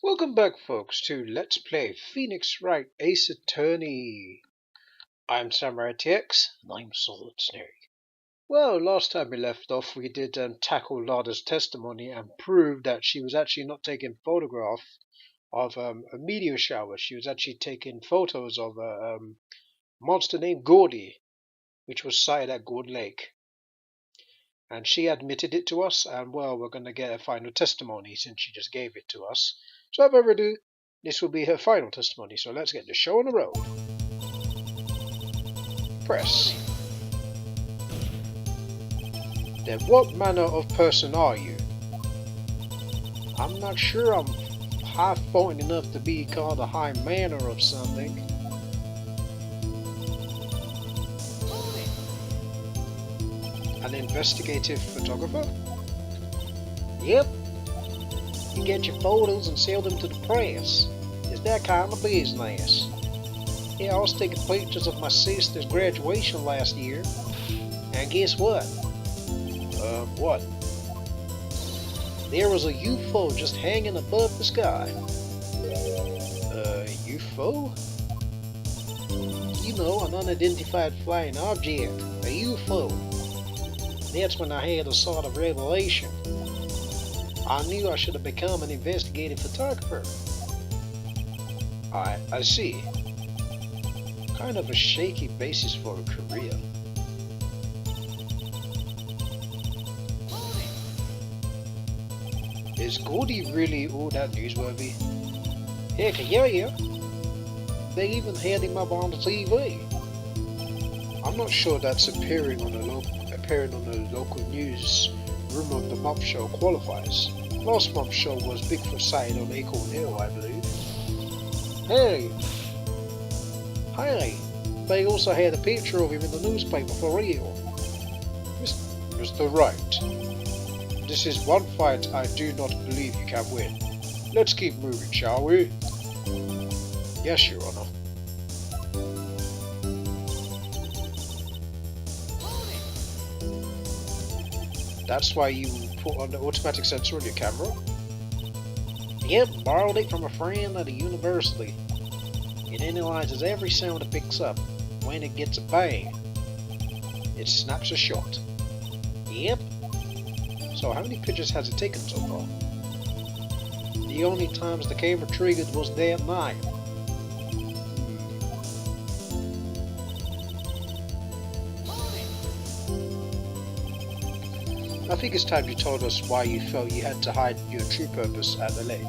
Welcome back, folks, to Let's Play Phoenix Wright Ace Attorney. I'm SamuraiT-X, and I'm Solid Snake. Well, last time we left off, we did tackle Lada's testimony and prove that she was actually not taking photograph of a meteor shower. She was actually taking photos of a monster named Gordy, which was sighted at Gourd Lake. And she admitted it to us, and well, we're going to get a final testimony since she just gave it to us. So without further ado, this will be her final testimony, so let's get the show on the road. Press. Then what manner of person are you? I'm not sure I'm high-flown enough to be called a high manner of something. An investigative photographer? Yep. You get your photos and sell them to the press. It's that kind of business. Yeah, I was taking pictures of my sister's graduation last year. And guess what? What? There was a UFO just hanging above the sky. UFO? You know, an unidentified flying object. A UFO. That's when I had a sort of revelation. I knew I should have become an investigative photographer. I see. Kind of a shaky basis for a career. Is Gordy really all that newsworthy? Heck yeah. They even had him up on the TV. I'm not sure that's appearing on the local news room of the month show qualifies. Last month's show was Bigfoot sighted on Acorn Hill, I believe. Hey! They also had a picture of him in the newspaper for real. Mr. Wright, this is one fight I do not believe you can win. Let's keep moving, shall we? Yes, Your Honor. That's why you put on the automatic sensor on your camera? Yep, borrowed it from a friend at the university. It analyzes every sound it picks up. When it gets a bang, it snaps a shot. Yep. So how many pictures has it taken so far? The only times the camera triggered was that night. I think it's time you told us why you felt you had to hide your true purpose at the lake.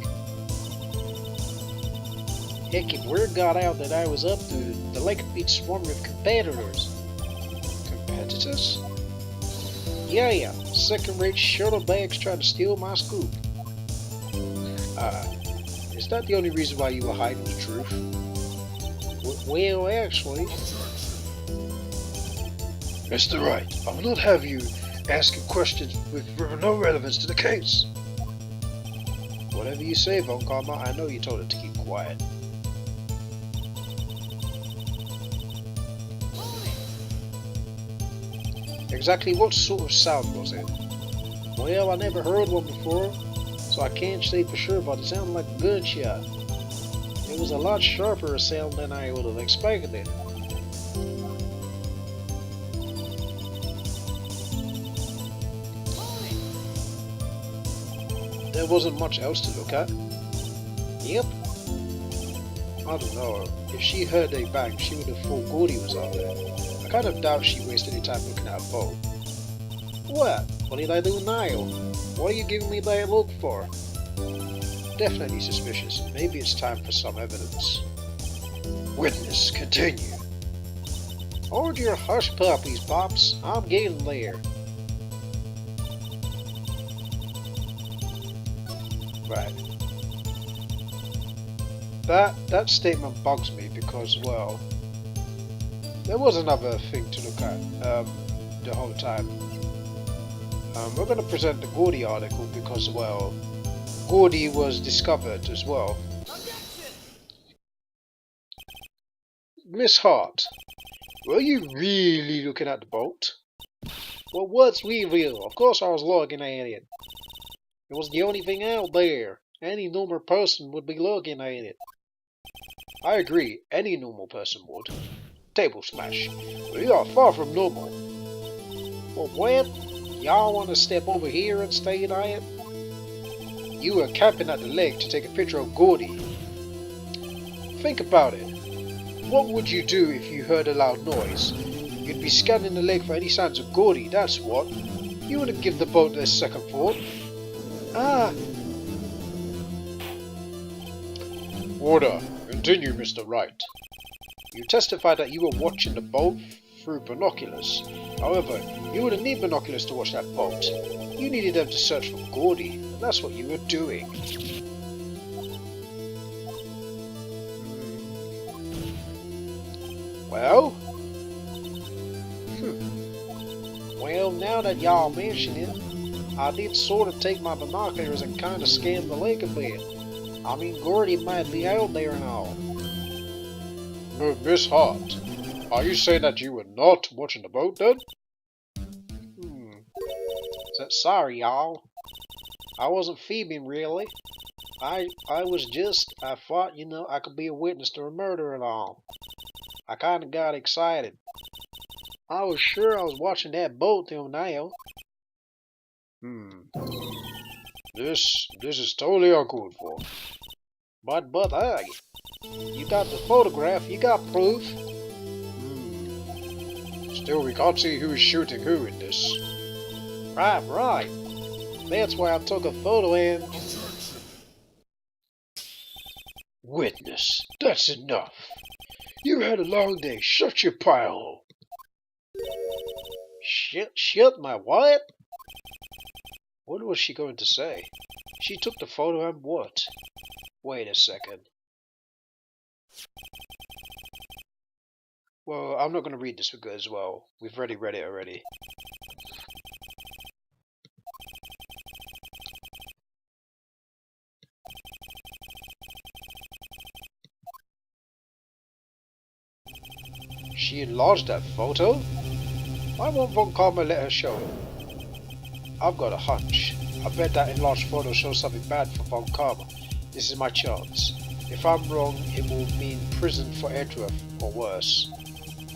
Heck, if word got out that I was up to, the lake would be swarming with competitors. Competitors? Yeah. Second-rate shuttle-bags trying to steal my scoop. Is that the only reason why you were hiding the truth? Well, actually... Mr. Wright, I will not have you asking questions with no relevance to the case. Whatever you say, Von Karma, I know you told it to keep quiet. Exactly what sort of sound was it? Well, I never heard one before, so I can't say for sure, but it sounded like a gunshot. It was a lot sharper a sound than I would have expected it. There wasn't much else to look at. Yep. I don't know. If she heard a bang, she would have thought Gordy was out there. I kind of doubt she wasted any time looking at a boat. What? What did I do now? What are you giving me that look for? Definitely suspicious. Maybe it's time for some evidence. Witness, continue. Hold your hush puppies, Pops. I'm getting there. Right. That statement bugs me because, well, there was another thing to look at the whole time. We're going to present the Gordy article because, well, Gordy was discovered as well. Miss Hart, were you really looking at the boat? Well, what's real? Of course I was looking at it. It was the only thing out there. Any normal person would be looking at it. I agree, any normal person would. Table smash. We are far from normal. Well, what? Y'all want to step over here and stay at it? You were camping at the lake to take a picture of Gordy. Think about it. What would you do if you heard a loud noise? You'd be scanning the lake for any signs of Gordy, that's what. You wouldn't give the boat a second thought. Ah! Order. Continue, Mr. Wright. You testified that you were watching the boat through binoculars. However, you wouldn't need binoculars to watch that boat. You needed them to search for Gordy, and that's what you were doing. Well? Well, now that y'all mention it, I did sort of take my binoculars and kind of scan the lake a bit. I mean, Gordy might be out there and all. Miss Hart, are you saying that you were not watching the boat then? Sorry, y'all. I wasn't thieving, really. I thought, I could be a witness to a murder and all. I kinda got excited. I was sure I was watching that boat till now. This is totally uncalled for. But hey, you got the photograph, you got proof. Still, we can't see who is shooting who in this. Right. That's why I took a photo and... Witness, that's enough. You had a long day, shut your pie hole. Shut my what? What was she going to say? She took the photo and what? Wait a second. Well, I'm not going to read this because, well, we've already read it already. She enlarged that photo? Why won't Von Karma let her show it? I've got a hunch. I bet that enlarged photo shows something bad for Von Karma. This is my chance. If I'm wrong, it will mean prison forever or worse.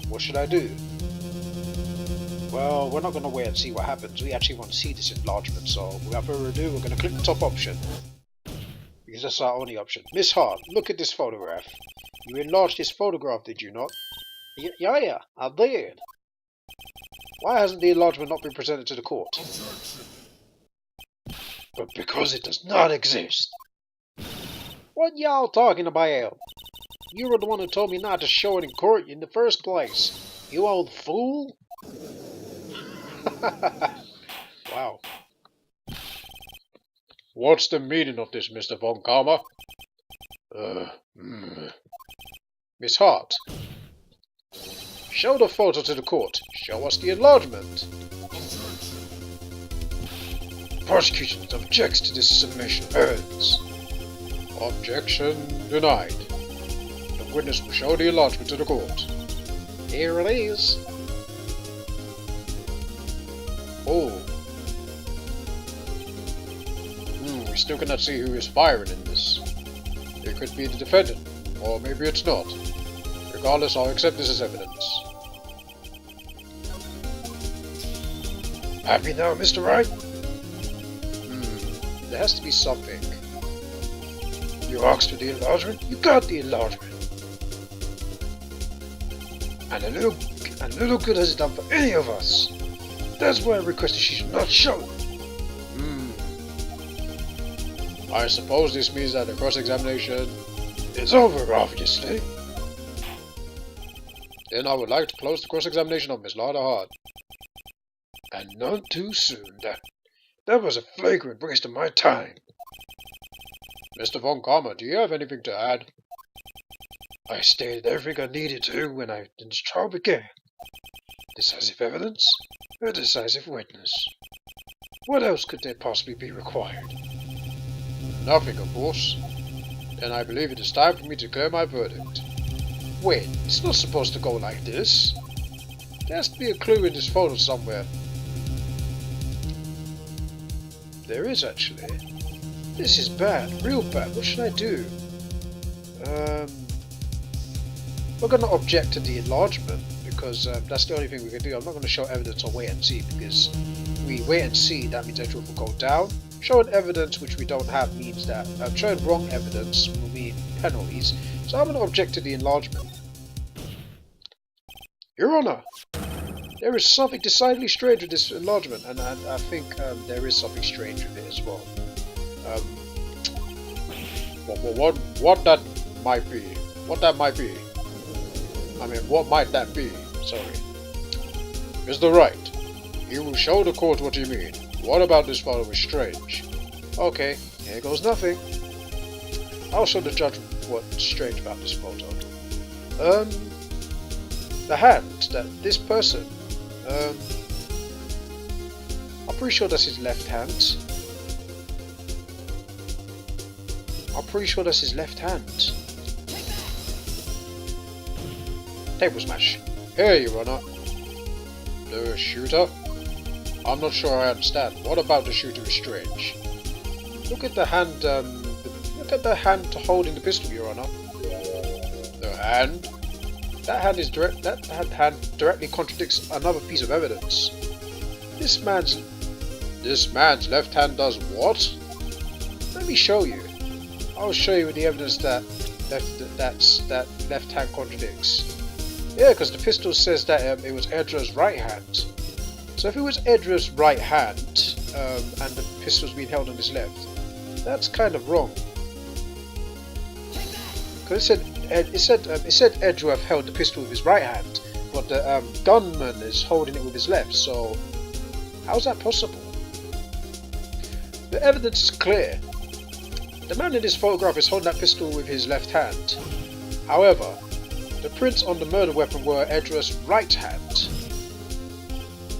What should I do? Well, we're not going to wait and see what happens. We actually want to see this enlargement, so without further ado, we're going to click the top option. Because that's our only option. Miss Hart, look at this photograph. You enlarged this photograph, did you not? Yeah, I did. Why hasn't the enlargement not been presented to the court? But because it does not exist. What y'all talking about? You were the one who told me not to show it in court in the first place. You old fool. Wow. What's the meaning of this, Mr. Von Karma? Miss Hart. Show the photo to the court. Show us the enlargement. Prosecution objects to this submission. Earns. Objection denied. The witness will show the enlargement to the court. Here it is. Oh. We still cannot see who is firing in this. It could be the defendant, or maybe it's not. Regardless, I'll accept this as evidence. Happy now, Mr. Wright? There has to be something. You asked for the enlargement, you got the enlargement. And a little good has it done for any of us. That's why I requested she should not show. I suppose this means that the cross-examination is over, obviously. Then I would like to close the cross-examination of Miss Lada Hart. And none too soon. That was a flagrant waste of my time. Mr. Von Karma, do you have anything to add? I stated everything I needed to when this trial began. Decisive evidence, a decisive witness. What else could there possibly be required? Nothing, of course. Then I believe it is time for me to declare my verdict. Wait, it's not supposed to go like this. There has to be a clue in this photo somewhere. There is actually. This is bad, real bad. What should I do? We're going to object to the enlargement because that's the only thing we can do. I'm not going to show evidence on wait and see because we wait and see, that means Edgeworth will go down. Showing evidence which we don't have means that showing wrong evidence will mean penalties. So I'm going to object to the enlargement. Your Honour, there is something decidedly strange with this enlargement, and I think there is something strange with it as well. What that might be? What that might be? I mean, what might that be? Sorry. Mr. Wright, you will show the court what you mean. What about this photo is strange? Okay, here goes nothing. I'll show the judge what's strange about this photo. The hand that this person, I'm pretty sure that's his left hand. I'm pretty sure that's his left hand. Table smash. Here, Your Honour. The shooter? I'm not sure I understand. What about the shooter is strange? Look at the hand, look at the hand holding the pistol, Your Honour. The hand? That hand directly contradicts another piece of evidence. This man's left hand does what? Let me show you. I'll show you the evidence that left hand contradicts. Yeah, because the pistol says that it was Edgeworth's right hand. So if it was Edgeworth's right hand and the pistol's being held on his left, that's kind of wrong. Because it said Edgeworth held the pistol with his right hand, but the gunman is holding it with his left. So how's that possible? The evidence is clear. The man in this photograph is holding that pistol with his left hand. However, the prints on the murder weapon were Edgeworth's right hand.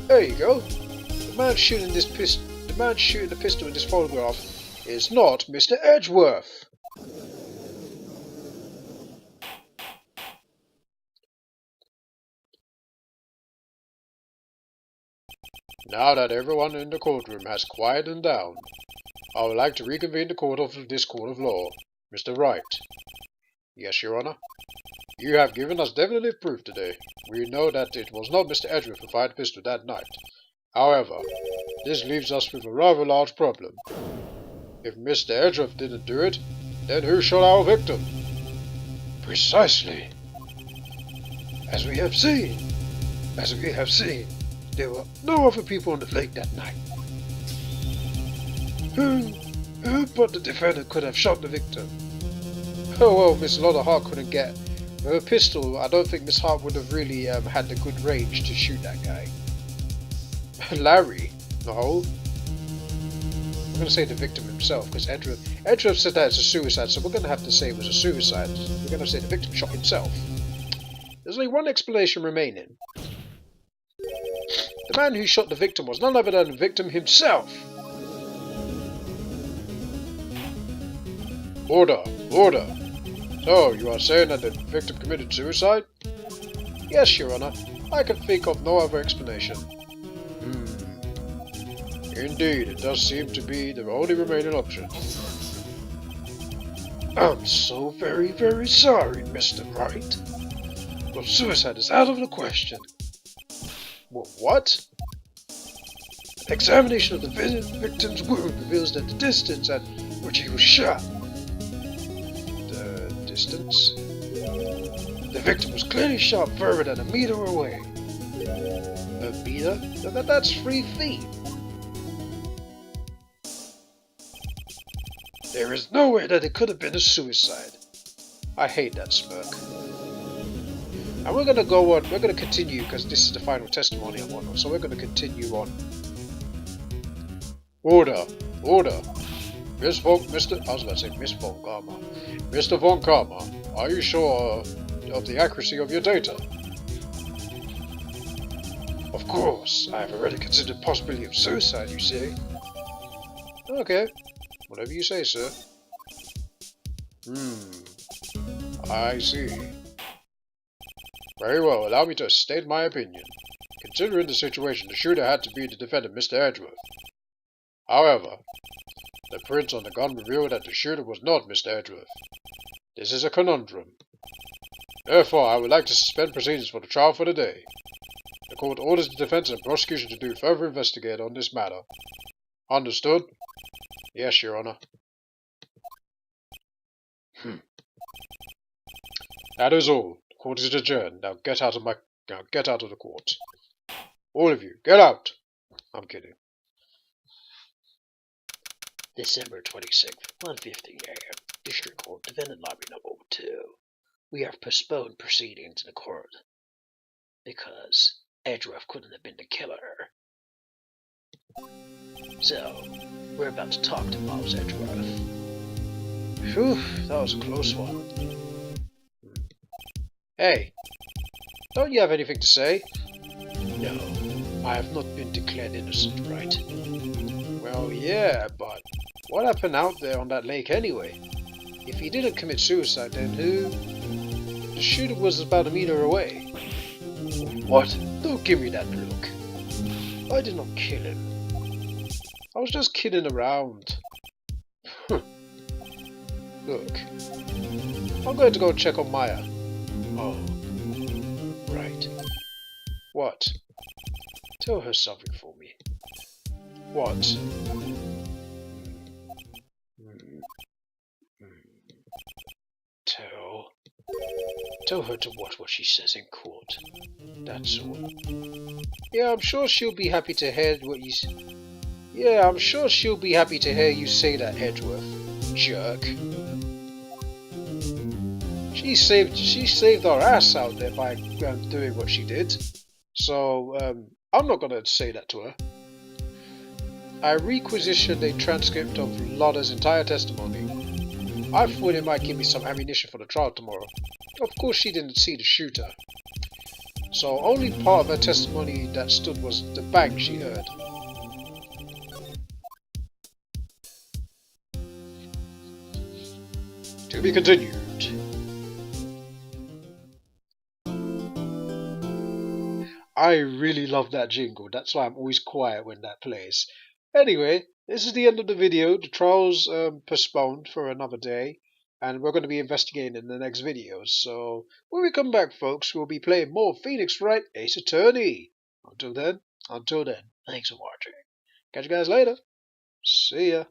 There you go. The man shooting the pistol in this photograph is not Mr. Edgeworth. Now that everyone in the courtroom has quieted down, I would like to reconvene the court of law. Mr. Wright. Yes, Your Honour. You have given us definitive proof today. We know that it was not Mr. Edgeworth who fired the pistol that night. However, this leaves us with a rather large problem. If Mr. Edgeworth didn't do it, then who shot our victim? Precisely. As we have seen, there were no other people on the lake that night. Who but the defendant could have shot the victim? Oh well, Miss Lotta Hart couldn't get her pistol. I don't think Miss Hart would have really had the good range to shoot that guy. Larry? No. I'm going to say the victim himself, because Edgeworth said that it's a suicide, so we're going to have to say it was a suicide. We're going to say the victim shot himself. There's only one explanation remaining. The man who shot the victim was none other than the victim himself. Order! Order! So, you are saying that the victim committed suicide? Yes, Your Honour. I can think of no other explanation. Indeed, it does seem to be the only remaining option. I'm so very, very sorry, Mr. Wright. But suicide is out of the question. What? An examination of the victim's wound reveals that the distance at which he was shot. The distance? The victim was clearly shot further than a meter away. A meter? That's 3 feet. There is no way that it could have been a suicide. I hate that smirk. And we're going to go on, we're going to continue because this is the final testimony and whatnot, so we're going to continue on. Order! Order! Miss Von Karma. Mr. Von Karma, are you sure of the accuracy of your data? Of course, I have already considered the possibility of suicide, you say. Okay, whatever you say, sir. I see. Very well, allow me to state my opinion. Considering the situation, the shooter had to be the defendant, Mr. Edgeworth. However, The print on the gun revealed that the shooter was not Mr. Edgeworth. This is a conundrum. Therefore, I would like to suspend proceedings for the trial for the day. The court orders the defense and prosecution to do further investigate on this matter. Understood? Yes, Your Honor. That is all. The court is adjourned. Now get out of the court. All of you, get out! I'm kidding. December 26th, 1:50 a.m. District Court, Defendant Lobby Number 2. We have postponed proceedings in the court because Edgeworth couldn't have been the killer. So, we're about to talk to Miles Edgeworth. Phew, that was a close one. Hey, don't you have anything to say? No, I have not been declared innocent, Wright. Well, yeah, but what happened out there on that lake anyway? If he didn't commit suicide, then who? The shooter was about a meter away. What? Don't give me that look. I did not kill him. I was just kidding around. Look, I'm going to go check on Maya. Oh, right. What? Tell her something for me. What? Tell her to watch what she says in court. That's all. Yeah, I'm sure she'll be happy to hear what you. Yeah, I'm sure she'll be happy to hear you say that, Edgeworth. Jerk. She saved our ass out there by doing what she did. So I'm not gonna say that to her. I requisitioned a transcript of Lotta's entire testimony. I thought it might give me some ammunition for the trial tomorrow. Of course, she didn't see the shooter, so only part of her testimony that stood was the bang she heard. To be continued. I really love that jingle, that's why I'm always quiet when that plays. Anyway, this is the end of the video. The trial's postponed for another day, and we're going to be investigating in the next video. So when we come back, folks, we'll be playing more Phoenix Wright Ace Attorney. Until then, thanks for watching. Catch you guys later. See ya.